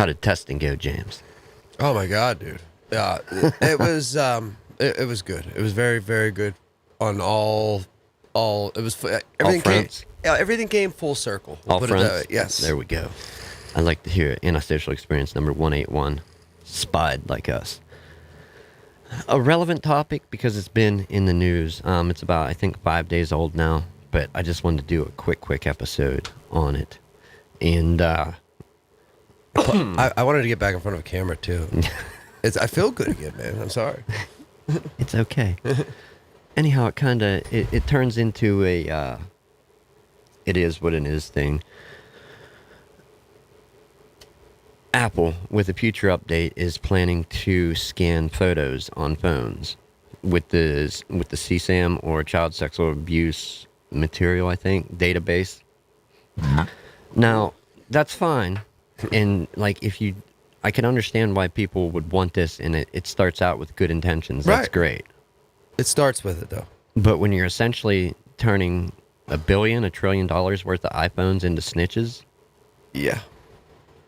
How did testing go, James? Oh my God, dude. Yeah, it was it was good. It was very, very good on all. It was everything fronts? everything came full circle. We'll All put fronts? it that way. Yes. There we go. I'd like to hear it. Antisocial experience number 181. Spied like us. A relevant topic because it's been in the news. It's about, I think, 5 days old now. But I just wanted to do a quick episode on it. And I wanted to get back in front of a camera too. I feel good again, man. I'm sorry. it's okay. Anyhow, it turns into a it is what it is thing. Apple, with a future update, is planning to scan photos on phones with the CSAM, or child sexual abuse material, I think, database. Now, that's fine. And like, I can understand why people would want this, and it starts out with good intentions. That's Right. great. It starts with it though. But when you're essentially turning $1 trillion worth of iPhones into snitches. Yeah.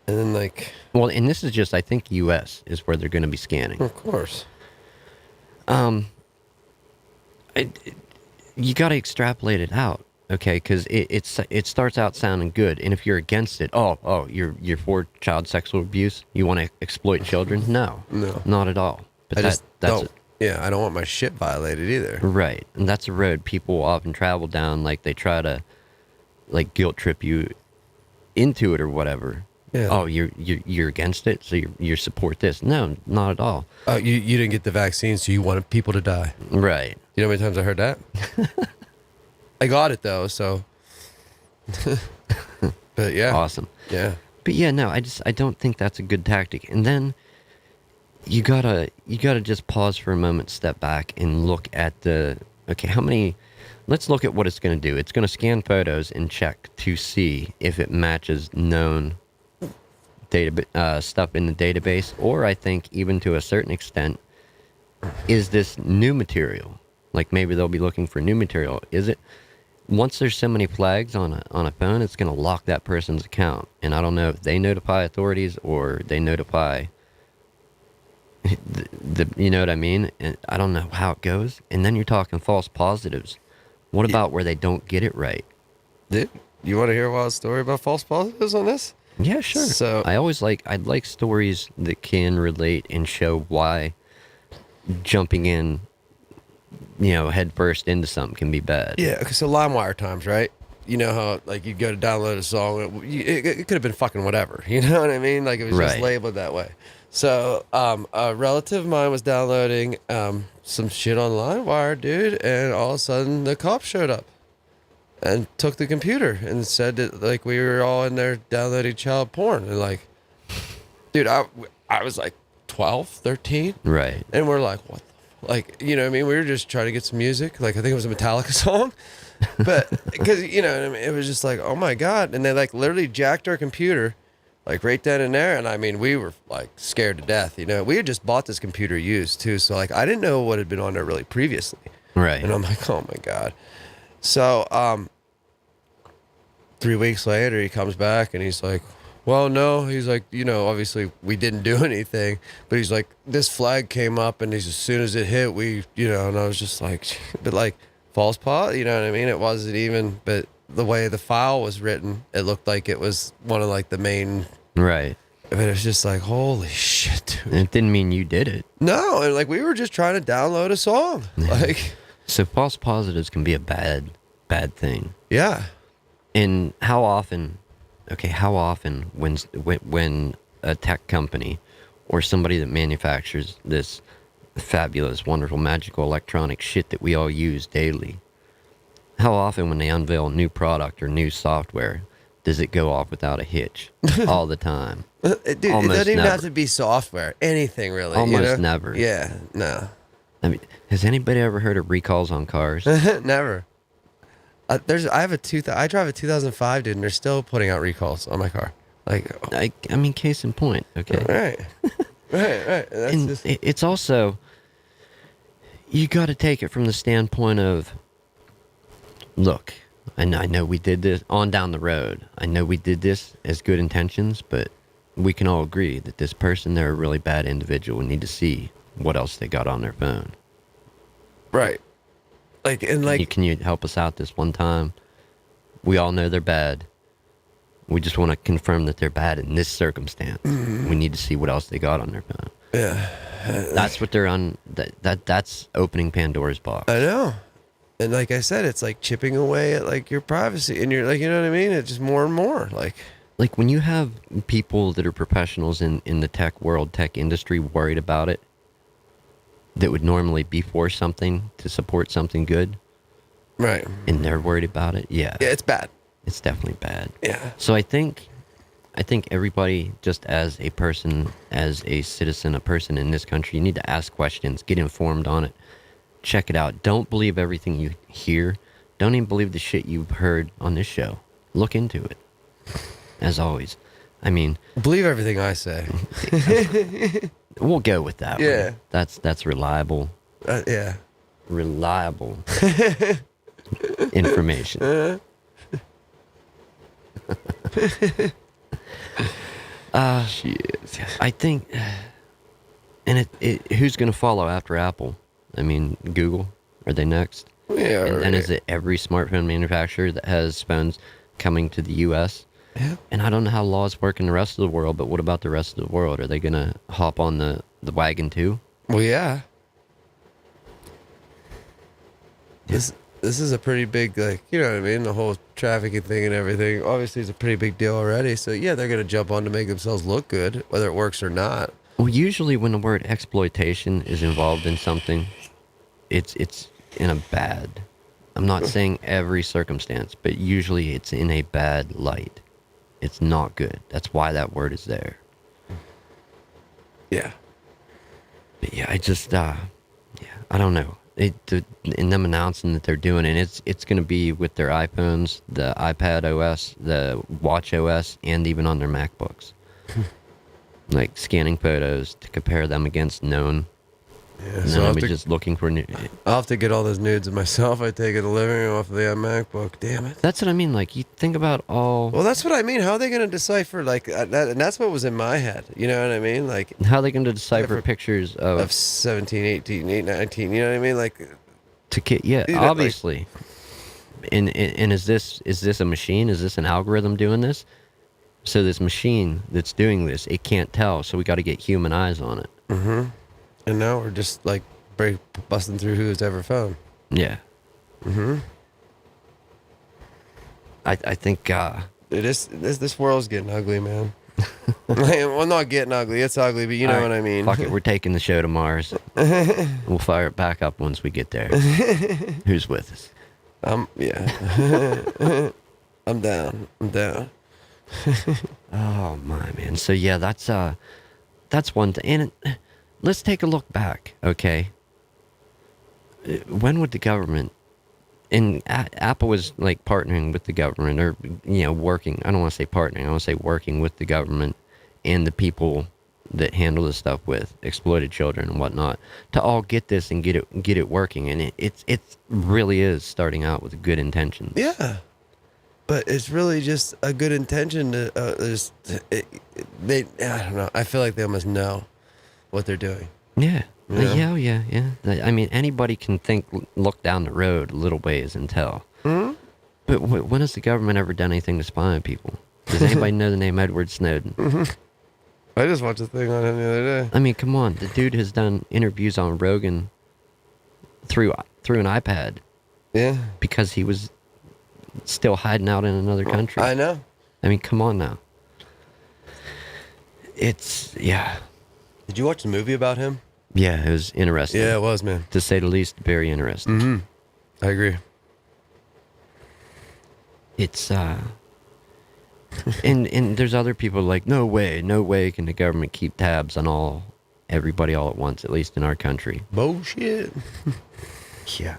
And then like, Well, and this is just, I think, U.S. is where they're going to be scanning. of course. You got to extrapolate it out, okay? Because it starts out sounding good, and if you're against it, you're for child sexual abuse. You want to exploit children? No, not at all. But I that's I don't want my shit violated either. right, and that's a road people often travel down. Like, they try to like guilt trip you into it or whatever. Yeah. Oh, you're against it, so you support this? No, not at all. You didn't get the vaccine, so you wanted people to die. Right. You know how many times I heard that? I got it though, so. But yeah. Awesome. Yeah. But yeah, no, I don't think that's a good tactic. And then you gotta just pause for a moment, step back, and look at let's look at what it's gonna do. It's gonna scan photos and check to see if it matches known stuff in the database, or I think even to a certain extent, is this new material? Like, maybe they'll be looking for new material. Is it? Once there's so many flags on a phone, it's going to lock that person's account. And I don't know if they notify authorities or they notify you know what I mean? And I don't know how it goes. And then you're talking false positives. What about where they don't get it right? Dude, you want to hear a wild story about false positives on this? Yeah, sure. So I'd like stories that can relate and show why jumping in, head first into something can be bad. Yeah, okay, so LimeWire times, right? You know how, like, you'd go to download a song, it could have been fucking whatever, you know what I mean? Like, it was just Right. labeled that way. So, a relative of mine was downloading some shit on LimeWire, dude, and all of a sudden the cops showed up and took the computer and said that, like, we were all in there downloading child porn. And, like, dude, I was like 12, 13. Right. And we're like, what? Like, you know what I mean? We were just trying to get some music. Like, I think it was a Metallica song. But, because, you know what I mean? It was just like, oh my God. And they, like, literally jacked our computer, like, right then and there. And I mean, we were, like, scared to death. You know, we had just bought this computer used, too. So, like, I didn't know what had been on there really previously. Right. And I'm like, oh my God. So, 3 weeks later, he comes back and he's like, well, no, he's like, obviously we didn't do anything, but he's like, this flag came up and as soon as it hit, and I was just like, but like false you know what I mean? It wasn't even, but the way the file was written, it looked like it was one of like the main, Right. but it was just like, holy shit, dude. And it didn't mean you did it. No, and like we were just trying to download a song. Like, So false positives can be a bad thing. yeah. And how often when a tech company or somebody that manufactures this fabulous, wonderful, magical electronic shit that we all use daily, how often when they unveil a new product or new software, does it go off without a hitch? All the time. Dude, it doesn't even have to be software. Anything really. Almost never. Yeah, no. I mean, has anybody ever heard of recalls on cars? Never. I drive a 2005, dude, and they're still putting out recalls on my car. Like, I mean, case in point. Okay. right. That's And just, it's also, you got to take it from the standpoint of, look, and I know we did this on down the road. I know we did this as good intentions, but we can all agree that this person, they're a really bad individual. We need to see what else they got on their phone. Right. Like, and like, Can you help us out this one time? We all know they're bad. We just want to confirm that they're bad in this circumstance. We need to see what else they got on their phone. yeah. That's what they're on. That's opening Pandora's box. I know. And like I said, it's like chipping away at like your privacy, and you're like, you know what I mean? It's just more and more Like when you have people that are professionals in the tech world, tech industry, worried about it, that would normally be for something to support something good, right. and they're worried about it. Yeah, Yeah, it's bad. it's definitely bad. Yeah. So I think everybody, just as a person, as a citizen, a person in this country, you need to ask questions, get informed on it, check it out. Don't believe everything you hear. Don't even believe the shit you've heard on this show. Look into it. As always. I mean, Believe everything I say. we'll go with that Yeah. one. That's reliable. Yeah. Reliable information. Shit. I think, and who's going to follow after Apple? I mean, Google, are they next? Yeah. And is it every smartphone manufacturer that has phones coming to the U.S.? Yeah. And I don't know how laws work in the rest of the world, but what about the rest of the world? Are they going to hop on the wagon too? Well, yeah. This is a pretty big, like, you know what I mean? The whole trafficking thing and everything. Obviously, it's a pretty big deal already. So, yeah, they're going to jump on to make themselves look good, whether it works or not. Well, usually when the word exploitation is involved in something, it's in a bad. I'm not saying every circumstance, but usually it's in a bad light. It's not good. That's why that word is there. Yeah. But yeah, I just, I don't know. In them announcing that they're doing it, it's going to be with their iPhones, the iPad OS, the Watch OS, and even on their MacBooks. Like scanning photos to compare them against known. Yeah. And So then I'm just looking for new. I'll have to get all those nudes of myself I take in the living room off of the MacBook. Damn it. That's what I mean. Like, you think about all. Well, that's what I mean. How are they going to decipher, like, that? And that's what was in my head. You know what I mean? Like, How are they going to decipher for- pictures of 17, 18, 19, you know what I mean? Like, yeah, you know, like- obviously. And is this a machine? Is this an algorithm doing this? So this machine that's doing this, it can't tell. So we got to get human eyes on it. and now we're just, like, busting through who's ever phone. Yeah. I think. This world's getting ugly, man. Well, not getting ugly. It's ugly, but you know All right, what I mean. Fuck it, we're taking the show to Mars. We'll fire it back up once we get there. Who's with us? Yeah. I'm down. Oh my man. So yeah, that's one thing. And let's take a look back, okay? When would the government, and Apple was like partnering with the government, or working. I don't want to say partnering. I want to say working with the government and the people that handle this stuff with exploited children and whatnot, to all get this and get it working. And it really is starting out with good intentions. Yeah. But it's really just a good intention to I don't know. I feel like they almost know what they're doing. Yeah. Yeah. Yeah. I mean, anybody can look down the road a little ways and tell. Hmm? But when has the government ever done anything to spy on people? Does anybody know the name Edward Snowden? I just watched a thing on him the other day. I mean, come on. The dude has done interviews on Rogan through an iPad Yeah. because he was still hiding out in another country. I know. I mean, come on now. Yeah. Did you watch the movie about him? Yeah, it was interesting. Yeah, it was, man. To say the least, very interesting. I agree. It's and there's other people like, no way can the government keep tabs on everybody all at once, at least in our country. Bullshit. Yeah.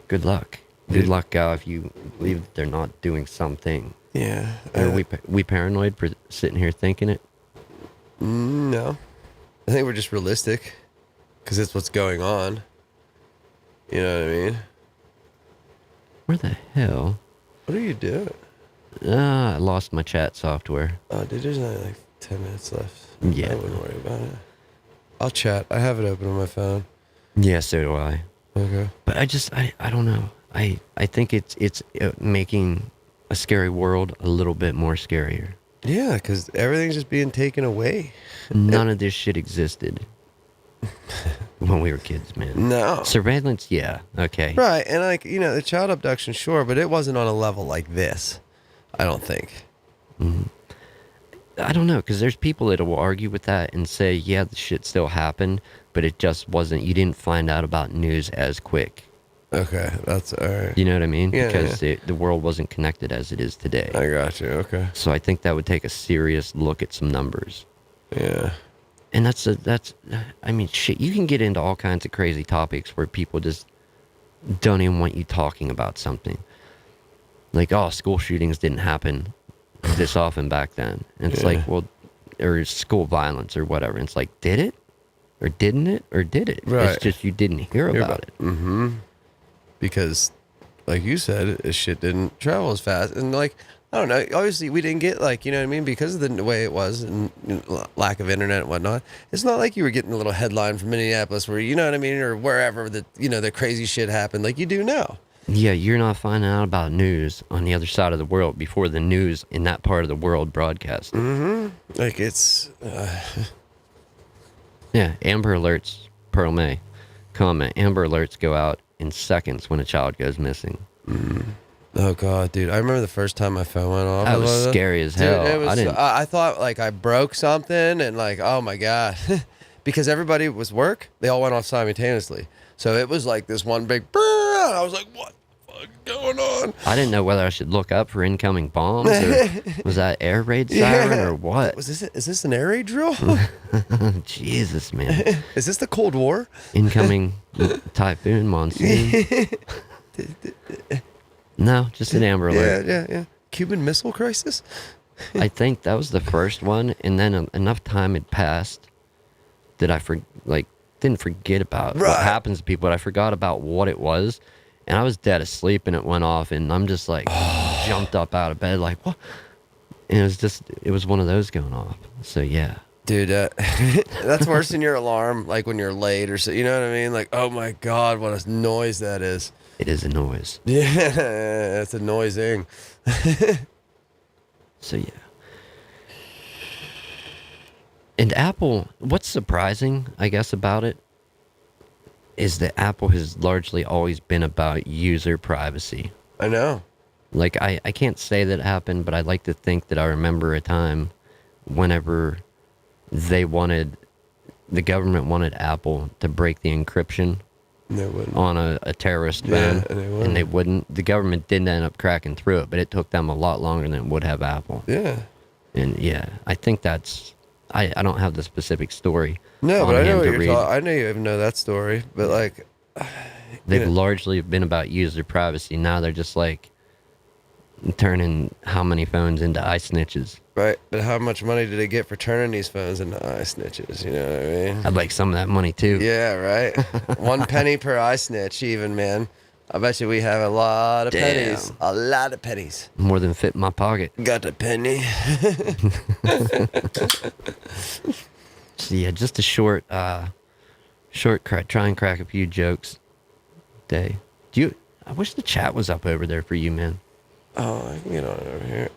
Good luck. Good luck if you believe that they're not doing something. Yeah. Are we paranoid for sitting here thinking it? No. I think we're just realistic because it's what's going on. You know what I mean? Where the hell? What are you doing? I lost my chat software. Oh, dude, there's only like 10 minutes left. Yeah. I wouldn't worry about it. I'll chat. I have it open on my phone. Yeah, so do I. Okay. But I don't know. I think it's making a scary world a little bit more scarier. Yeah, because everything's just being taken away. None of this shit existed when we were kids, man. No. Surveillance, yeah, okay. Right, and like, you know, the child abduction, sure, but it wasn't on a level like this, I don't think. I don't know, because there's people that will argue with that and say, yeah, the shit still happened, but it just wasn't, you didn't find out about news as quick. Okay, that's all right. You know what I mean? Yeah, Because yeah. the world wasn't connected as it is today. I got you, okay. So I think that would take a serious look at some numbers. Yeah. And I mean, shit, you can get into all kinds of crazy topics where people just don't even want you talking about something. Like, oh, school shootings didn't happen this often back then. And it's like, well, or school violence or whatever. And it's like, did it? Or didn't it? Or did it? Right. It's just you didn't hear about it. Mm-hmm. Because, like you said, this shit didn't travel as fast. And, like, I don't know. Obviously, we didn't get, like, you know what I mean? Because of the way it was and lack of internet and whatnot. It's not like you were getting a little headline from Minneapolis where, you know what I mean? Or wherever the, you know, the crazy shit happened like you do now. Yeah, you're not finding out about news on the other side of the world before the news in that part of the world broadcasts. Mm-hmm. Like, it's... Yeah, Amber Alerts, Pearl May, comment. Amber Alerts go out in seconds when a child goes missing. Oh, God, dude. I remember the first time my phone went off. That was scary as hell. Dude, it was, I didn't... I thought, like, I broke something and, like, oh, my God. Because everybody was work. They all went off simultaneously. So it was like this one big... I was like, what the fuck is going on? I didn't know whether I should look up for incoming bombs or was that air raid siren or what? Is this an air raid drill? Jesus, man. Is this the Cold War? Incoming typhoon, monsoon. No, just an Amber Alert. Yeah. Cuban Missile Crisis? I think that was the first one, and then enough time had passed that I didn't forget about what happens to people, but I forgot about what it was, and I was dead asleep, and it went off, and I'm just like jumped up out of bed, like what? And it was one of those going off. So yeah, dude, that's worse than your alarm, like when you're late or so. You know what I mean? Like, oh my God, what a noise that is! It is a noise. Yeah, it's a noising. So yeah. And Apple, what's surprising, I guess, about it is that Apple has largely always been about user privacy. I know. Like, I can't say that it happened, but I'd like to think that I remember a time whenever the government wanted Apple to break the encryption on a terrorist phone, and they wouldn't. The government didn't end up cracking through it, but it took them a lot longer than it would have Apple. Yeah. And yeah, I think that's... I don't have the specific story. No, but I know what you're talking. I know you even know that story, but like... They've largely been about user privacy. Now they're just like turning how many phones into iSnitches. Right, but how much money did they get for turning these phones into iSnitches? You know what I mean? I'd like some of that money too. Yeah, right. 1 penny per iSnitch, even, man. I bet you we have a lot of pennies. A lot of pennies. More than fit in my pocket. Got a penny. So yeah, just a short try and crack a few jokes day. I wish the chat was up over there for you, man. Oh, I can get on it over here.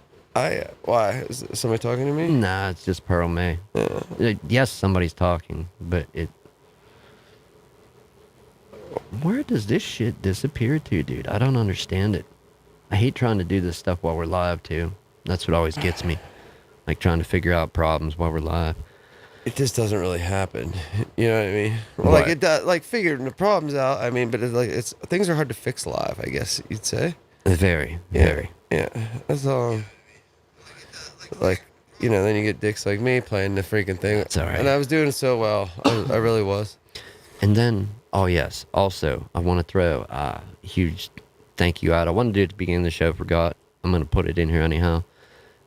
Why? Is somebody talking to me? Nah, it's just Pearl May. Yes, somebody's talking, but where does this shit disappear to, dude? I don't understand it. I hate trying to do this stuff while we're live, too. That's what always gets me. Like, trying to figure out problems while we're live. It just doesn't really happen. You know what I mean? Well, What? like, it does, like, figuring the problems out. I mean, but things are hard to fix live, I guess you'd say. Very, very. Yeah. That's all. Like, you know, then you get dicks like me playing the freaking thing. That's all right. And I was doing so well. I really was. And then, oh yes, also, I want to throw a huge thank you out. I wanted to do it at the beginning of the show, forgot. I'm going to put it in here anyhow.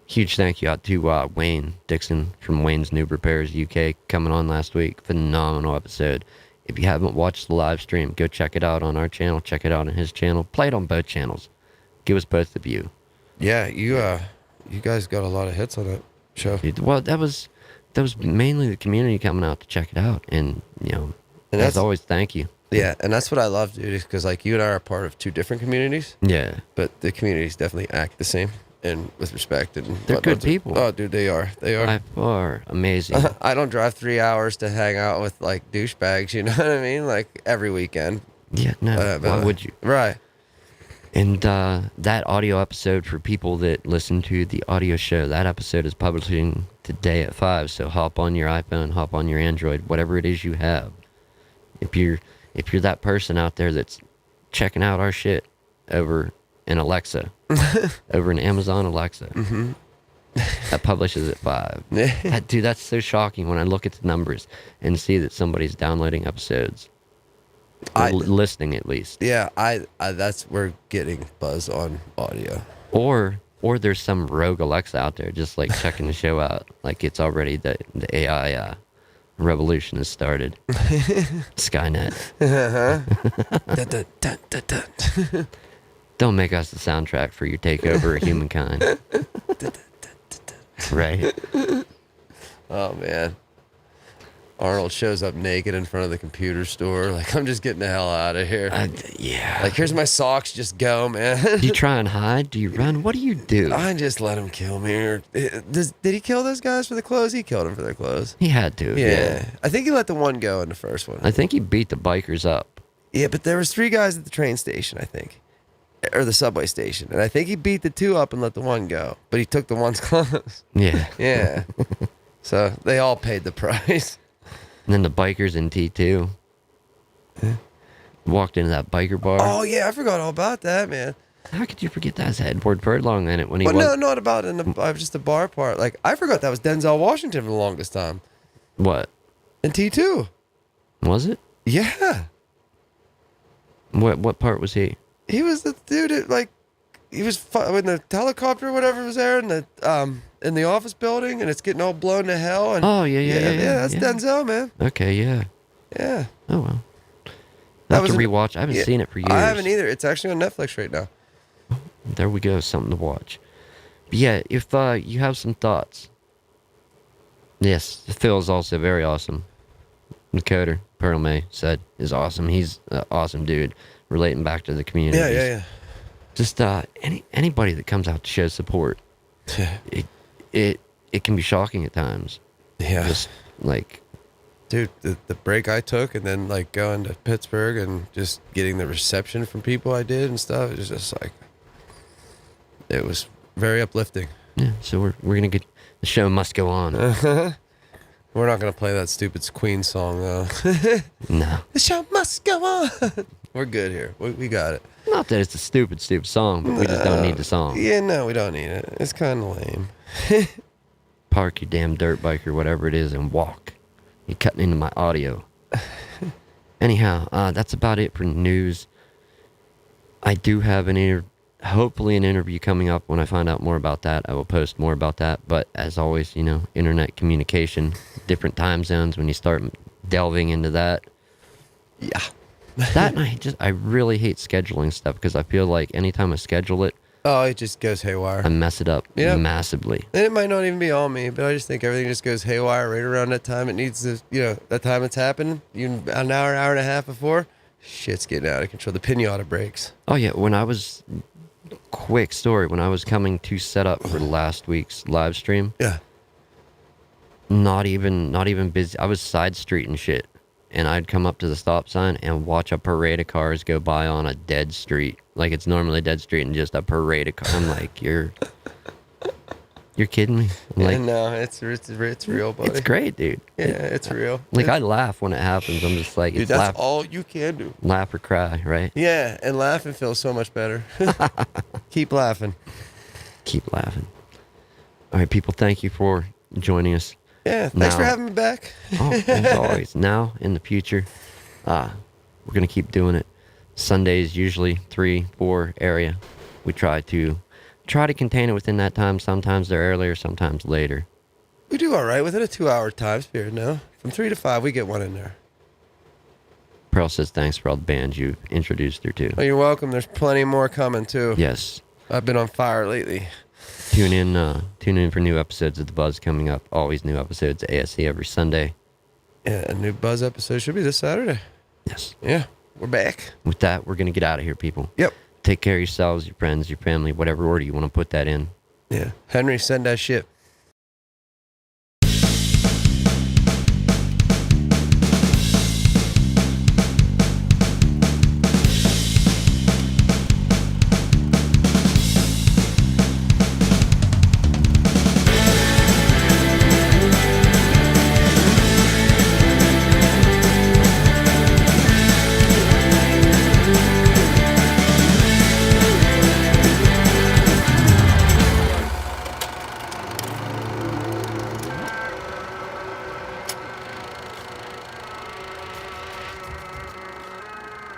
Huge thank you out to Wayne Dixon from Wayne's New Repairs UK coming on last week. Phenomenal episode. If you haven't watched the live stream, go check it out on our channel. Check it out on his channel. Play it on both channels. Give us both the view. Yeah, you guys got a lot of hits on that show. Well, that was mainly the community coming out to check it out, and And as always, thank you. Yeah, and that's what I love, dude, because like you and I are part of two different communities. Yeah, But the communities definitely act the same and with respect. And they're good people. Oh, dude, they are. They are. By far, amazing. I don't drive 3 hours to hang out with like douchebags. You know what I mean? Like every weekend. Yeah, no. Why would you? Right. And that audio episode, for people that listen to the audio show, that episode is publishing today at 5. So hop on your iPhone, hop on your Android, whatever it is you have. If you're that person out there that's checking out our shit over an Alexa, over an Amazon Alexa, that publishes at 5. Dude, that's so shocking when I look at the numbers and see that somebody's downloading episodes. Or listening, at least. Yeah, I that's we're getting buzz on audio. Or there's some rogue Alexa out there just like checking the show out, like it's already the AI revolution has started. Skynet. Don't make us the soundtrack for your takeover of humankind. Right? Oh man. Arnold shows up naked in front of the computer store. Like, I'm just getting the hell out of here. Yeah. Like, here's my socks. Just go, man. Do you try and hide? Do you run? What do you do? I just let him kill me. Did he kill those guys for the clothes? He killed them for their clothes. He had to. Yeah. I think he let the one go in the first one. I think he beat the bikers up. Yeah, but there was 3 guys at the train station, I think. Or the subway station. And I think he beat the 2 up and let the one go. But he took the one's clothes. Yeah. Yeah. So they all paid the price. And then the bikers in T2 walked into that biker bar. Oh, yeah, I forgot all about that, man. How could you forget that? His headboard furlong in it when he Well, was... no, not about in the just the bar part. Like, I forgot that was Denzel Washington for the longest time. What? In T2. Was it? Yeah. What part was he? He was the dude that, like, he was when the helicopter or whatever was there in the office building, and it's getting all blown to hell. And Oh, yeah. That's Denzel, man. Okay, yeah. Yeah. Oh, well. I have to rewatch. I haven't seen it for years. I haven't either. It's actually on Netflix right now. There we go. Something to watch. But yeah, if you have some thoughts. Yes, Phil is also very awesome. Encoder, Pearl May said, is awesome. He's an awesome dude, relating back to the community. Yeah. Just anybody that comes out to show support. It can be shocking at times. Yeah. Just like, dude, the break I took and then like going to Pittsburgh and just getting the reception from people I did and stuff, it was just like, it was very uplifting. yeah. So we're gonna get, the show must go on. We're not gonna play that stupid Queen song though. No. The show must go on. We're good here. We got it. Not that it's a stupid song, but we just don't need the song. Yeah, no, we don't need it. It's kind of lame. Park your damn dirt bike or whatever it is and walk. You're cutting into my audio. Anyhow, that's about it for news. I do have hopefully an interview coming up. When I find out more about that, I will post more about that. But as always, internet communication, different time zones, when you start delving into that. Yeah. That and I really hate scheduling stuff because I feel like anytime I schedule it, Oh, it just goes haywire. I mess it up Yep. massively. And it might not even be on me, but I just think everything just goes haywire right around that time. It needs to, that time it's happening, an hour and a half before, shit's getting out of control. The pinata breaks. Oh yeah, quick story, when I was coming to set up for last week's live stream, Yeah. not even busy. I was side street and shit. And I'd come up to the stop sign and watch a parade of cars go by on a dead street. Like it's normally a dead street and just a parade of cars. I'm like, you're kidding me? I'm like, No, it's real, buddy. it's great, dude. Yeah, it's real. Like I laugh when it happens. I'm just like, Dude, it's that's all you can do. laugh or cry, right? Yeah, and laughing feels so much better. Keep laughing. Keep laughing. All right, people, thank you for joining us. Yeah, thanks for Now- having me back. Oh, as always. Now, in the future, we're going to keep doing it. Sundays, usually 3-4 area. We try to contain it within that time. Sometimes they're earlier, sometimes later. We do all right within a 2-hour time period now. From 3 to 5, we get one in there. Pearl says thanks for all the bands you introduced her to. Oh, you're welcome. There's plenty more coming, too. Yes. I've been on fire lately. Tune in for new episodes of The Buzz coming up. Always new episodes of ASC every Sunday. Yeah, a new Buzz episode should be this Saturday. Yes. Yeah, we're back. With that, we're going to get out of here, people. Yep. Take care of yourselves, your friends, your family, whatever order you want to put that in. Yeah. Henry, send that shit.